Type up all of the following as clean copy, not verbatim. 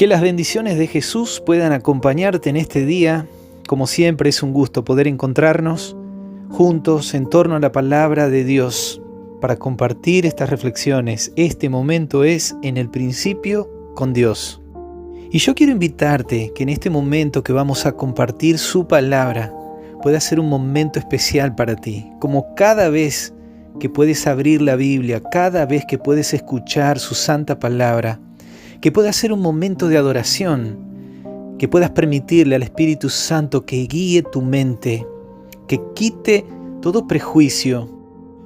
Que las bendiciones de Jesús puedan acompañarte en este día. Como siempre, es un gusto poder encontrarnos juntos en torno a la palabra de Dios para compartir estas reflexiones. Este momento es En el principio con Dios. Y yo quiero invitarte que en este momento que vamos a compartir su palabra pueda ser un momento especial para ti. Como cada vez que puedes abrir la Biblia, cada vez que puedes escuchar su santa palabra, que pueda ser un momento de adoración, que puedas permitirle al Espíritu Santo que guíe tu mente, que quite todo prejuicio,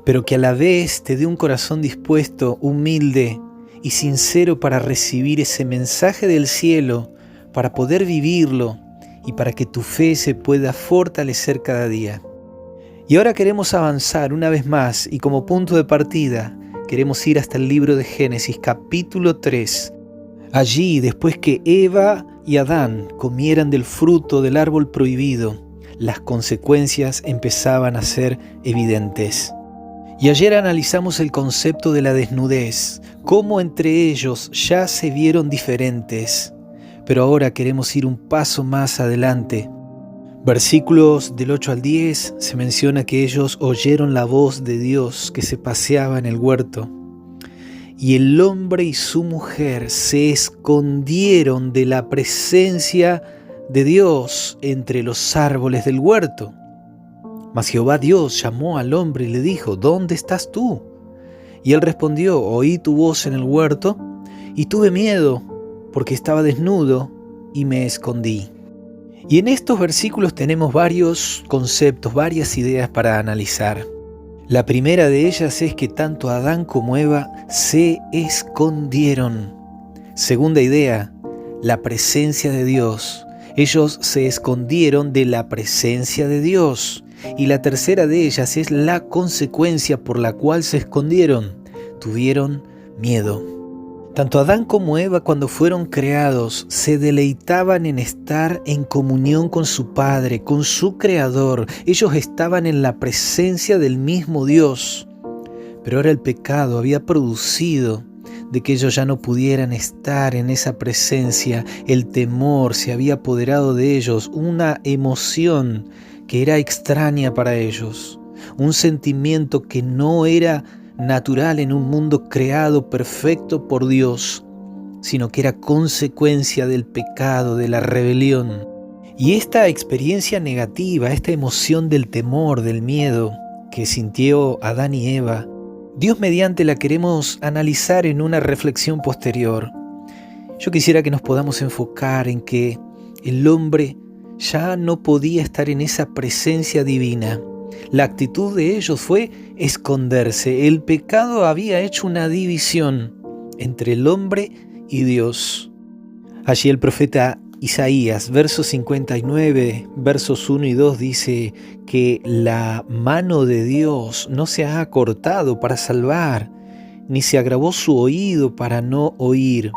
pero que a la vez te dé un corazón dispuesto, humilde y sincero para recibir ese mensaje del cielo, para poder vivirlo y para que tu fe se pueda fortalecer cada día. Y ahora queremos avanzar una vez más y como punto de partida queremos ir hasta el libro de Génesis capítulo 3. Allí, después que Eva y Adán comieran del fruto del árbol prohibido, las consecuencias empezaban a ser evidentes. Y ayer analizamos el concepto de la desnudez, cómo entre ellos ya se vieron diferentes. Pero ahora queremos ir un paso más adelante. Versículos del 8 al 10 se menciona que ellos oyeron la voz de Dios que se paseaba en el huerto. Y el hombre y su mujer se escondieron de la presencia de Dios entre los árboles del huerto. Mas Jehová Dios llamó al hombre y le dijo: ¿Dónde estás tú? Y él respondió: Oí tu voz en el huerto y tuve miedo porque estaba desnudo y me escondí. Y en estos versículos tenemos varios conceptos, varias ideas para analizar. La primera de ellas es que tanto Adán como Eva se escondieron. Segunda idea, la presencia de Dios. Ellos se escondieron de la presencia de Dios. Y la tercera de ellas es la consecuencia por la cual se escondieron. Tuvieron miedo. Tanto Adán como Eva, cuando fueron creados, se deleitaban en estar en comunión con su Padre, con su Creador. Ellos estaban en la presencia del mismo Dios. Pero ahora el pecado había producido de que ellos ya no pudieran estar en esa presencia. El temor se había apoderado de ellos, una emoción que era extraña para ellos, un sentimiento que no era natural en un mundo creado perfecto por Dios, sino que era consecuencia del pecado, de la rebelión. Y esta experiencia negativa, esta emoción del temor, del miedo que sintió Adán y Eva, Dios mediante la queremos analizar en una reflexión posterior. Yo quisiera que nos podamos enfocar en que el hombre ya no podía estar en esa presencia divina. La actitud de ellos fue esconderse. El pecado había hecho una división entre el hombre y Dios. Allí el profeta Isaías, verso 59, versos 1 y 2, dice que la mano de Dios no se ha acortado para salvar, ni se agravó su oído para no oír.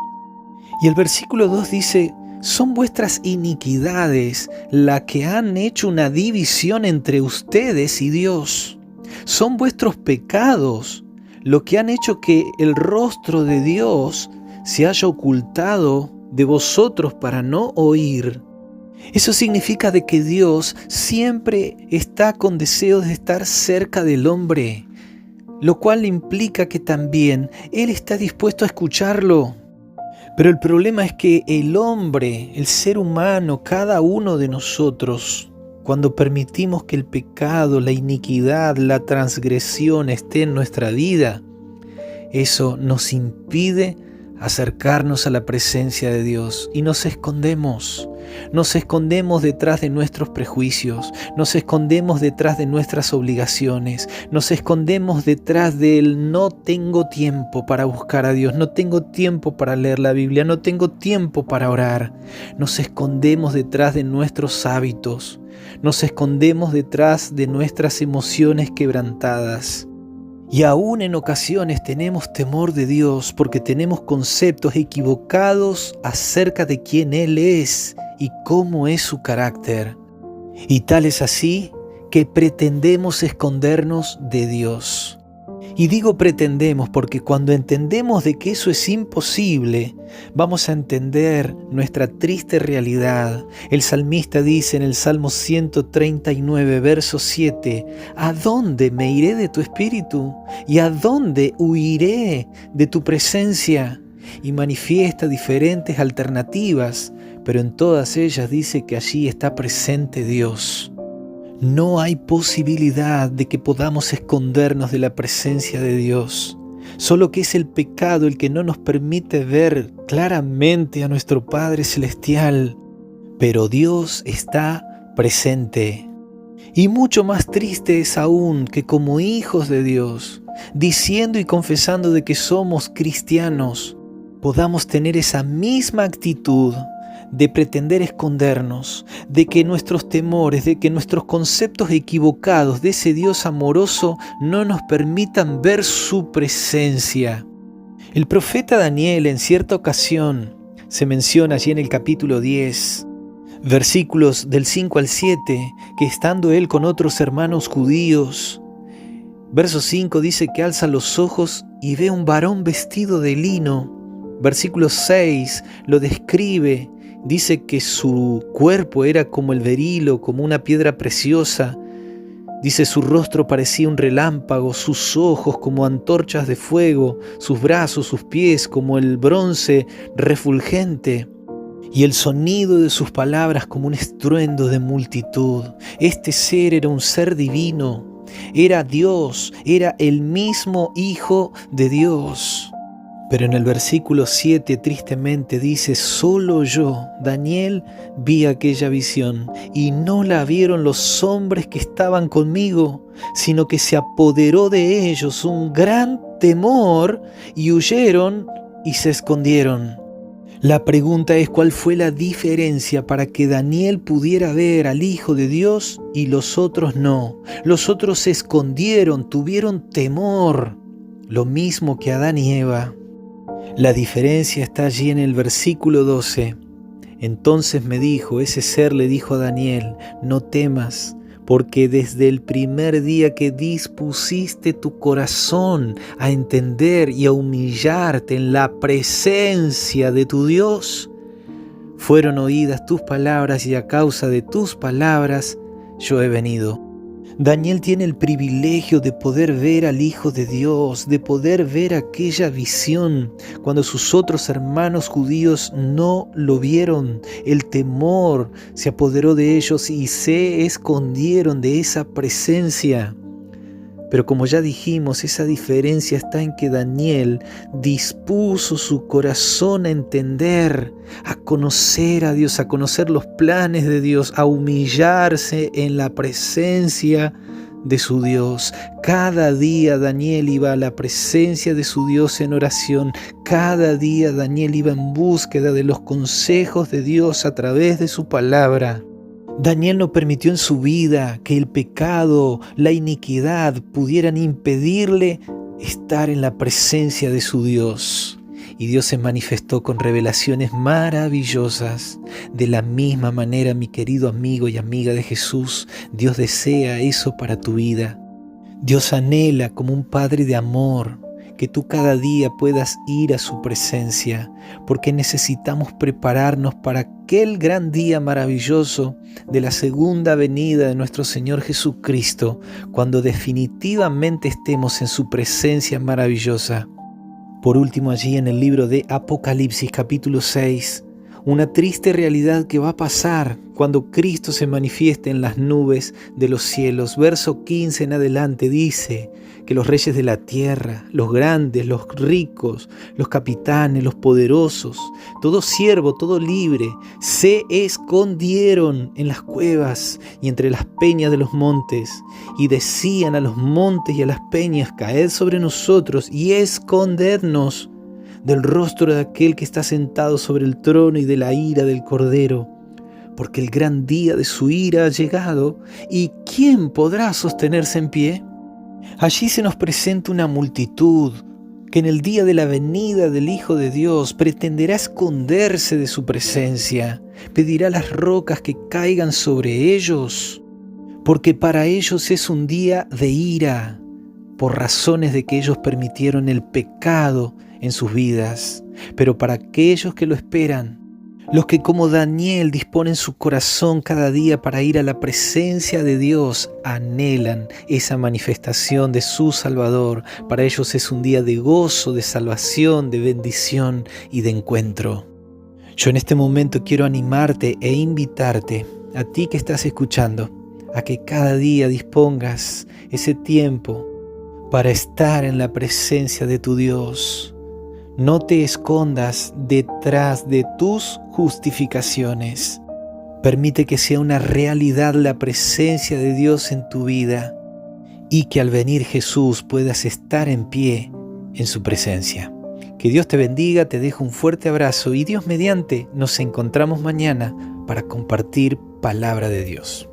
Y el versículo 2 dice: son vuestras iniquidades las que han hecho una división entre ustedes y Dios. Son vuestros pecados lo que han hecho que el rostro de Dios se haya ocultado de vosotros para no oír. Eso significa de que Dios siempre está con deseos de estar cerca del hombre, lo cual implica que también Él está dispuesto a escucharlo. Pero el problema es que el hombre, el ser humano, cada uno de nosotros, cuando permitimos que el pecado, la iniquidad, la transgresión esté en nuestra vida, eso nos impide acercarnos a la presencia de Dios y nos escondemos. Nos escondemos detrás de nuestros prejuicios, nos escondemos detrás de nuestras obligaciones, nos escondemos detrás del no tengo tiempo para buscar a Dios, no tengo tiempo para leer la Biblia, no tengo tiempo para orar. Nos escondemos detrás de nuestros hábitos, nos escondemos detrás de nuestras emociones quebrantadas. Y aún en ocasiones tenemos temor de Dios porque tenemos conceptos equivocados acerca de quién Él es y cómo es su carácter. Y tal es así que pretendemos escondernos de Dios. Y digo pretendemos porque cuando entendemos de que eso es imposible, vamos a entender nuestra triste realidad. El salmista dice en el Salmo 139, verso 7, ¿a dónde me iré de tu espíritu? ¿Y a dónde huiré de tu presencia? Y manifiesta diferentes alternativas, pero en todas ellas dice que allí está presente Dios. No hay posibilidad de que podamos escondernos de la presencia de Dios, solo que es el pecado el que no nos permite ver claramente a nuestro Padre Celestial, pero Dios está presente. Y mucho más triste es aún que como hijos de Dios, diciendo y confesando de que somos cristianos, podamos tener esa misma actitud de pretender escondernos, de que nuestros temores, de que nuestros conceptos equivocados de ese Dios amoroso no nos permitan ver su presencia. El profeta Daniel en cierta ocasión se menciona allí en el capítulo 10, versículos del 5 al 7, que estando él con otros hermanos judíos, verso 5 dice que alza los ojos y ve un varón vestido de lino. Versículo 6 lo describe. Dice que su cuerpo era como el berilo, como una piedra preciosa. Dice su rostro parecía un relámpago, sus ojos como antorchas de fuego, sus brazos, sus pies como el bronce refulgente. Y el sonido de sus palabras como un estruendo de multitud. Este ser era un ser divino, era Dios, era el mismo Hijo de Dios. Pero en el versículo 7 tristemente dice, solo yo, Daniel, vi aquella visión y no la vieron los hombres que estaban conmigo, sino que se apoderó de ellos un gran temor y huyeron y se escondieron. La pregunta es cuál fue la diferencia para que Daniel pudiera ver al Hijo de Dios y los otros no. Los otros se escondieron, tuvieron temor, lo mismo que Adán y Eva. La diferencia está allí en el versículo 12. Entonces me dijo, ese ser le dijo a Daniel, no temas, porque desde el primer día que dispusiste tu corazón a entender y a humillarte en la presencia de tu Dios, fueron oídas tus palabras y a causa de tus palabras yo he venido. Daniel tiene el privilegio de poder ver al Hijo de Dios, de poder ver aquella visión cuando sus otros hermanos judíos no lo vieron. El temor se apoderó de ellos y se escondieron de esa presencia. Pero como ya dijimos, esa diferencia está en que Daniel dispuso su corazón a entender, a conocer a Dios, a conocer los planes de Dios, a humillarse en la presencia de su Dios. Cada día Daniel iba a la presencia de su Dios en oración. Cada día Daniel iba en búsqueda de los consejos de Dios a través de su palabra. Daniel no permitió en su vida que el pecado, la iniquidad pudieran impedirle estar en la presencia de su Dios. Y Dios se manifestó con revelaciones maravillosas. De la misma manera, mi querido amigo y amiga de Jesús, Dios desea eso para tu vida. Dios anhela como un Padre de amor que tú cada día puedas ir a su presencia, porque necesitamos prepararnos para aquel gran día maravilloso de la segunda venida de nuestro Señor Jesucristo, cuando definitivamente estemos en su presencia maravillosa. Por último, allí en el libro de Apocalipsis capítulo 6, una triste realidad que va a pasar cuando Cristo se manifieste en las nubes de los cielos. Verso 15 en adelante dice que los reyes de la tierra, los grandes, los ricos, los capitanes, los poderosos, todo siervo, todo libre, se escondieron en las cuevas y entre las peñas de los montes, y decían a los montes y a las peñas, caed sobre nosotros y escondednos del rostro de aquel que está sentado sobre el trono y de la ira del Cordero, porque el gran día de su ira ha llegado, ¿y quién podrá sostenerse en pie? Allí se nos presenta una multitud que en el día de la venida del Hijo de Dios pretenderá esconderse de su presencia, pedirá las rocas que caigan sobre ellos, porque para ellos es un día de ira, por razones de que ellos permitieron el pecado en sus vidas. Pero para aquellos que lo esperan, los que como Daniel disponen su corazón cada día para ir a la presencia de Dios, anhelan esa manifestación de su Salvador. Para ellos es un día de gozo, de salvación, de bendición y de encuentro. Yo en este momento quiero animarte e invitarte, a ti que estás escuchando, a que cada día dispongas ese tiempo para estar en la presencia de tu Dios. No te escondas detrás de tus justificaciones. Permite que sea una realidad la presencia de Dios en tu vida y que al venir Jesús puedas estar en pie en su presencia. Que Dios te bendiga, te dejo un fuerte abrazo y Dios mediante nos encontramos mañana para compartir palabra de Dios.